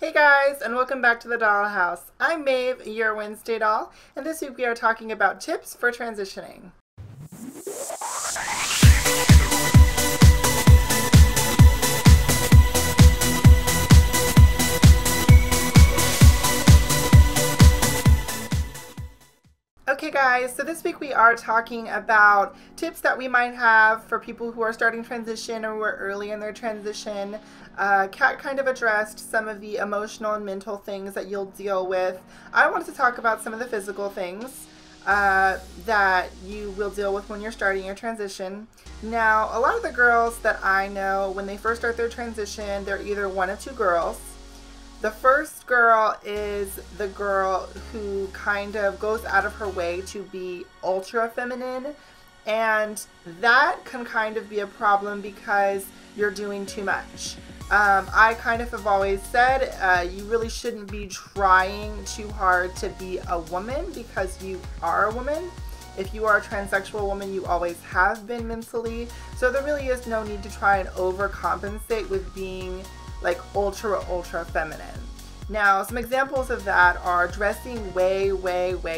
Hey guys, and welcome back to the Dollhouse. I'm Maeve, your Wednesday doll, and this week we are talking about tips for transitioning. Okay guys, so this week we are talking about tips that we might have for people who are starting transition or who are early in their transition. Kat kind of addressed some of the emotional and mental things that you'll deal with. I wanted to talk about some of the physical things that you will deal with when you're starting your transition. Now, a lot of the girls that I know, when they first start their transition, they're either one of two girls. The first girl is the girl who kind of goes out of her way to be ultra feminine, and that can kind of be a problem because you're doing too much. I kind of have always said you really shouldn't be trying too hard to be a woman because you are a woman. If you are a transsexual woman, you always have been mentally, so there really is no need to try and overcompensate with being like ultra feminine. Now, some examples of that are dressing way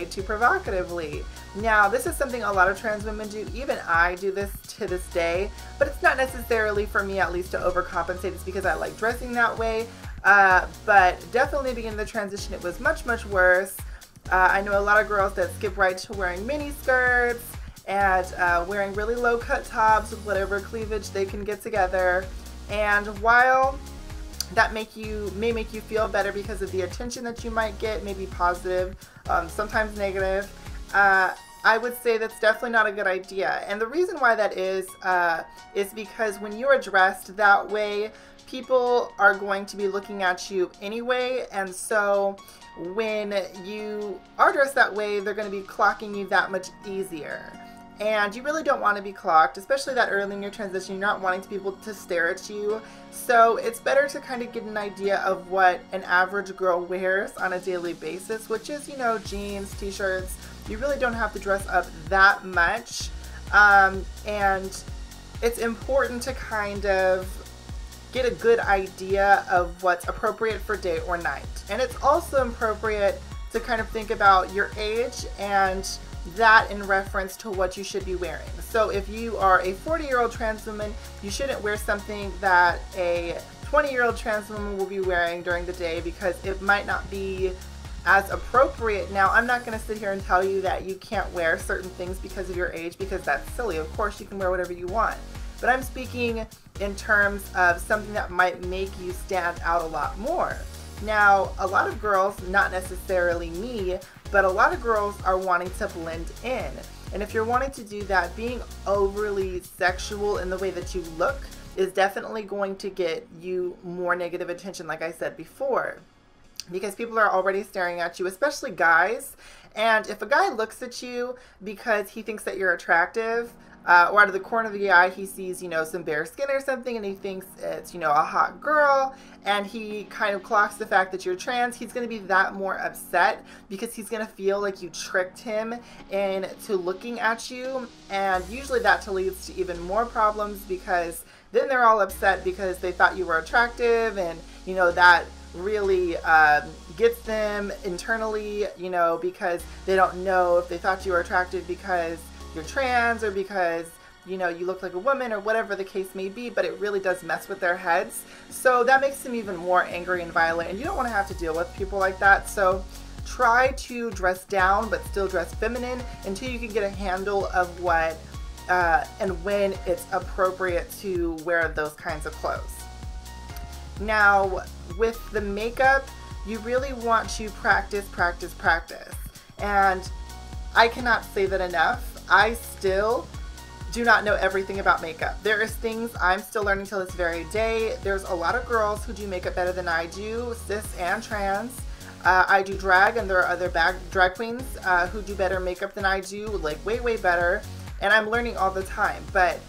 too provocatively. Now, this is something a lot of trans women do. Even I do this to this day, but it's not necessarily for me, at least, to overcompensate. It's because I like dressing that way. But definitely beginning the transition, it was much worse. I know a lot of girls that skip right to wearing mini skirts and wearing really low cut tops with whatever cleavage they can get together. And while that may make you feel better because of the attention that you might get, maybe positive, sometimes negative, I would say that's definitely not a good idea. And the reason why that is because when you are dressed that way, people are going to be looking at you anyway, and so when you are dressed that way, they're going to be clocking you that much easier. And you really don't want to be clocked, especially that early in your transition. You're not wanting people to stare at you. So it's better to kind of get an idea of what an average girl wears on a daily basis, which is, you know, jeans, t-shirts. You really don't have to dress up that much. And it's important to kind of get a good idea of what's appropriate for day or night. And it's also appropriate to kind of think about your age and that in reference to what you should be wearing. So if you are a 40-year-old trans woman, you shouldn't wear something that a 20-year-old trans woman will be wearing during the day because it might not be as appropriate. Now, I'm not going to sit here and tell you that you can't wear certain things because of your age, because that's silly. Of course, you can wear whatever you want. But I'm speaking in terms of something that might make you stand out a lot more. Now, a lot of girls, not necessarily me, but a lot of girls are wanting to blend in. And if you're wanting to do that, being overly sexual in the way that you look is definitely going to get you more negative attention, like I said before, because people are already staring at you, especially guys. And if a guy looks at you because he thinks that you're attractive, or out of the corner of the eye he sees, you know, some bare skin or something, and he thinks it's, you know, a hot girl, and he kind of clocks the fact that you're trans, he's going to be that more upset because he's going to feel like you tricked him into looking at you. And usually that leads to even more problems, because then they're all upset because they thought you were attractive, and, you know, that really gets them internally, you know, because they don't know if they thought you were attractive because you're trans or because, you know, you look like a woman or whatever the case may be, but it really does mess with their heads. So that makes them even more angry and violent, and you don't want to have to deal with people like that. So try to dress down but still dress feminine until you can get a handle of what and when it's appropriate to wear those kinds of clothes. Now, with the makeup, you really want to practice. And I cannot say that enough. I still do not know everything about makeup. There is things I'm still learning till this very day. There's a lot of girls who do makeup better than I do, cis and trans. I do drag, and there are other drag queens who do better makeup than I do, like way better. And I'm learning all the time. But,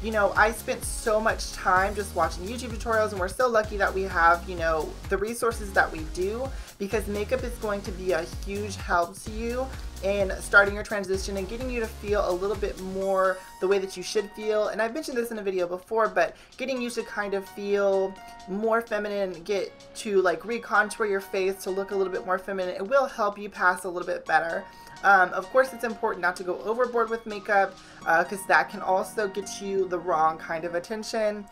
you know, I spent so much time just watching YouTube tutorials, and we're so lucky that we have, you know, the resources that we do, because makeup is going to be a huge help to you in starting your transition and getting you to feel a little bit more the way that you should feel. And I've mentioned this in a video before, but getting you to kind of feel more feminine, get to like recontour your face to look a little bit more feminine, it will help you pass a little bit better. Of course, it's important not to go overboard with makeup because that can also get you the wrong kind of attention.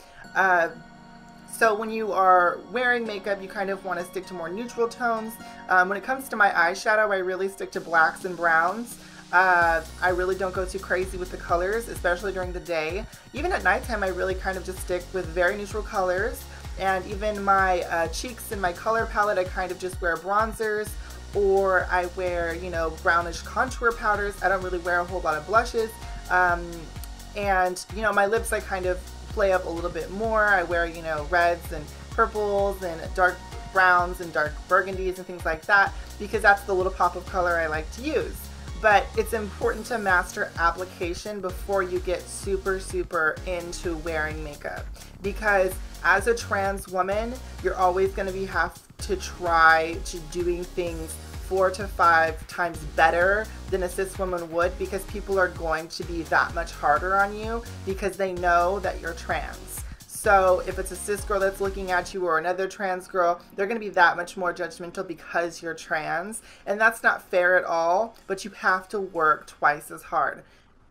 So when you are wearing makeup, you kind of want to stick to more neutral tones. When it comes to my eyeshadow, I really stick to blacks and browns. I really don't go too crazy with the colors, especially during the day. Even at nighttime, I really kind of just stick with very neutral colors. And even my cheeks and my color palette, I kind of just wear bronzers, or I wear, you know, brownish contour powders. I don't really wear a whole lot of blushes. And, you know, my lips, I kind of play up a little bit more. I wear, you know, reds and purples and dark browns and dark burgundies and things like that, because that's the little pop of color I like to use. But it's important to master application before you get super into wearing makeup, because as a trans woman, you're always going to have to try to doing things 4 to 5 times better than a cis woman would, because people are going to be that much harder on you because they know that you're trans. So if it's a cis girl that's looking at you or another trans girl, they're going to be that much more judgmental because you're trans, and that's not fair at all. But you have to work twice as hard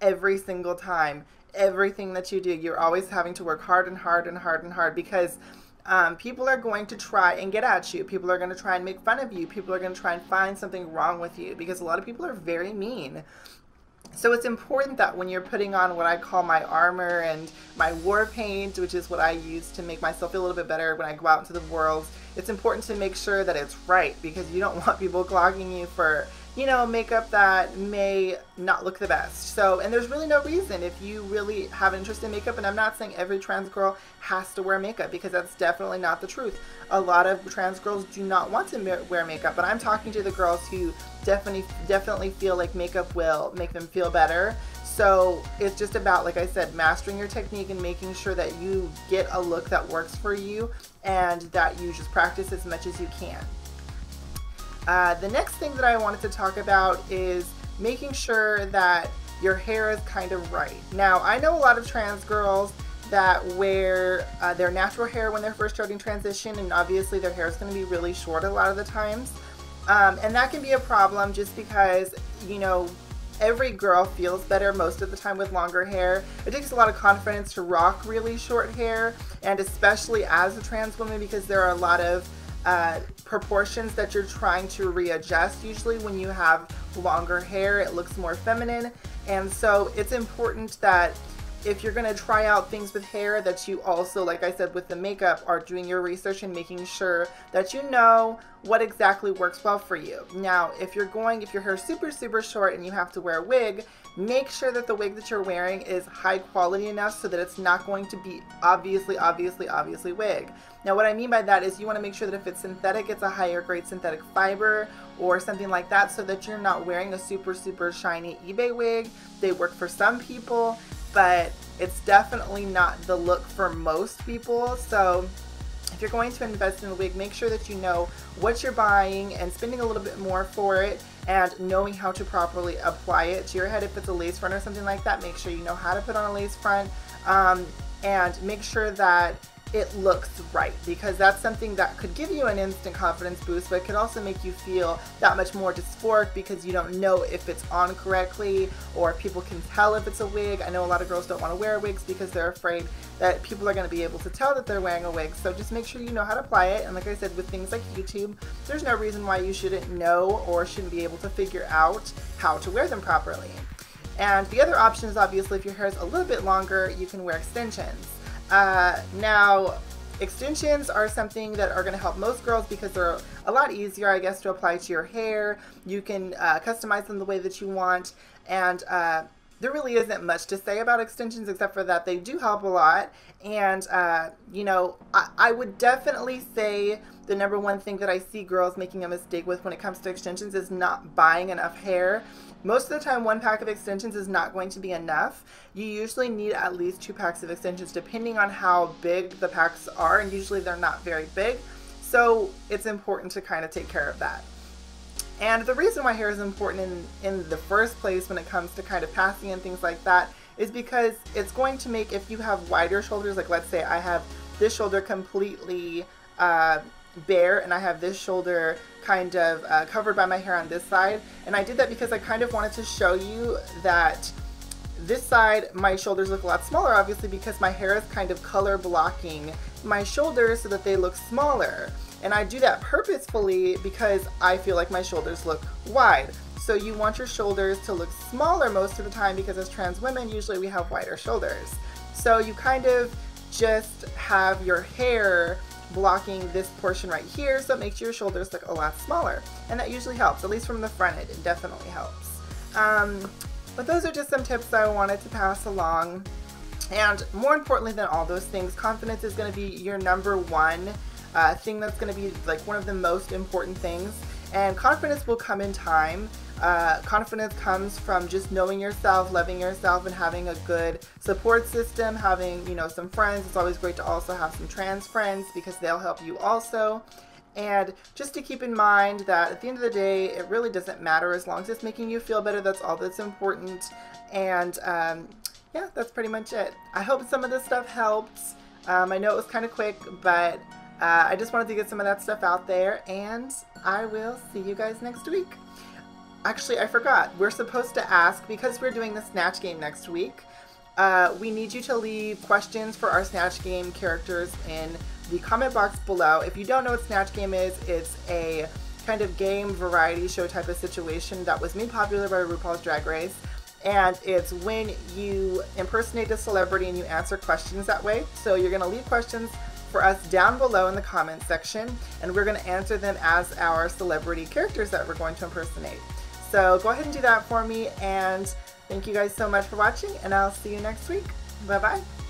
every single time. Everything that you do, you're always having to work hard and hard and hard and hard, because people are going to try and get at you. People are going to try and make fun of you. People are going to try and find something wrong with you, because a lot of people are very mean. So it's important that when you're putting on what I call my armor and my war paint, which is what I use to make myself feel a little bit better when I go out into the world, it's important to make sure that it's right, because you don't want people clogging you for, you know, makeup that may not look the best. So, and there's really no reason if you really have an interest in makeup, and I'm not saying every trans girl has to wear makeup, because that's definitely not the truth. A lot of trans girls do not want to wear makeup, but I'm talking to the girls who definitely feel like makeup will make them feel better. So it's just about, like I said, mastering your technique and making sure that you get a look that works for you, and that you just practice as much as you can. The next thing that I wanted to talk about is making sure that your hair is kind of right. Now, I know a lot of trans girls that wear their natural hair when they're first starting transition, and obviously their hair is going to be really short a lot of the times. And that can be a problem, just because, you know, every girl feels better most of the time with longer hair. It takes a lot of confidence to rock really short hair, and especially as a trans woman, because there are a lot of proportions that you're trying to readjust. Usually when you have longer hair, it looks more feminine, and so it's important that if you're going to try out things with hair, that you also, like I said with the makeup, are doing your research and making sure that you know what exactly works well for you. Now, if your hair is super short and you have to wear a wig, make sure that the wig that you're wearing is high quality enough so that it's not going to be obviously wig. Now, what I mean by that is you want to make sure that if it's synthetic, it's a higher grade synthetic fiber or something like that, so that you're not wearing a super shiny eBay wig. They work for some people, but it's definitely not the look for most people. So if you're going to invest in a wig, make sure that you know what you're buying and spending a little bit more for it, and knowing how to properly apply it to your head. If it's a lace front or something like that, make sure you know how to put on a lace front, and make sure that it looks right, because that's something that could give you an instant confidence boost, but it could also make you feel that much more dysphoric because you don't know if it's on correctly, or people can tell if it's a wig. I know a lot of girls don't want to wear wigs because they're afraid that people are going to be able to tell that they're wearing a wig. So just make sure you know how to apply it. And like I said, with things like YouTube, there's no reason why you shouldn't know or shouldn't be able to figure out how to wear them properly. And the other option is, obviously, if your hair is a little bit longer, you can wear extensions. Now, extensions are something that are going to help most girls because they're a lot easier, I guess, to apply to your hair. You can customize them the way that you want, and there really isn't much to say about extensions except for that they do help a lot. And you know, I would definitely say the number one thing that I see girls making a mistake with when it comes to extensions is not buying enough hair. Most of the time, 1 pack of extensions is not going to be enough. You usually need at least 2 packs of extensions, depending on how big the packs are, and usually they're not very big. So it's important to kind of take care of that. And the reason why hair is important in the first place when it comes to kind of passing and things like that is because it's going to make, if you have wider shoulders, like let's say I have this shoulder completely bare and I have this shoulder kind of covered by my hair on this side, and I did that because I kind of wanted to show you that this side my shoulders look a lot smaller, obviously, because my hair is kind of color blocking my shoulders so that they look smaller. And I do that purposefully because I feel like my shoulders look wide. So you want your shoulders to look smaller most of the time, because as trans women usually we have wider shoulders. So you kind of just have your hair blocking this portion right here, so it makes your shoulders look a lot smaller, and that usually helps. At least from the front it definitely helps. But those are just some tips I wanted to pass along. And more importantly than all those things, confidence is going to be your number one thing that's going to be like one of the most important things. And confidence will come in time. Confidence comes from just knowing yourself, loving yourself, and having a good support system, having, you know, some friends. It's always great to also have some trans friends because they'll help you also. And just to keep in mind that at the end of the day, it really doesn't matter as long as it's making you feel better. That's all that's important. And yeah, that's pretty much it. I hope some of this stuff helped. I know it was kind of quick, but I just wanted to get some of that stuff out there, and I will see you guys next week. Actually, I forgot. We're supposed to ask, because we're doing the Snatch Game next week, we need you to leave questions for our Snatch Game characters in the comment box below. If you don't know what Snatch Game is, it's a kind of game variety show type of situation that was made popular by RuPaul's Drag Race. And it's when you impersonate a celebrity and you answer questions that way. So you're going to leave questions for us down below in the comment section, and we're going to answer them as our celebrity characters that we're going to impersonate. So go ahead and do that for me, and thank you guys so much for watching, and I'll see you next week. Bye bye.